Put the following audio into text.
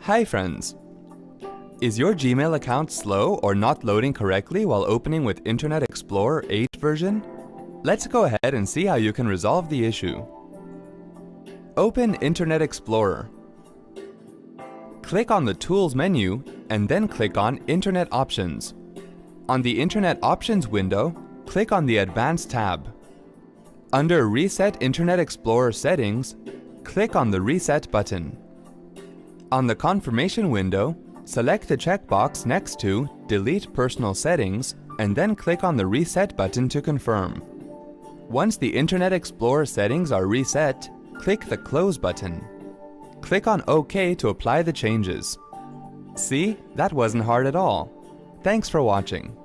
Hi friends! Is your Gmail account slow or not loading correctly while opening with Internet Explorer 8 version? Let's go ahead and see how you can resolve the issue. Open Internet Explorer. Click on the Tools menu and then click on Internet Options. On the Internet Options window, click on the Advanced tab. Under Reset Internet Explorer Settings, click on the Reset button. On the confirmation window, select the checkbox next to Delete Personal Settings and then click on the Reset button to confirm. Once the Internet Explorer settings are reset, click the Close button. Click on OK to apply the changes. See, that wasn't hard at all. Thanks for watching.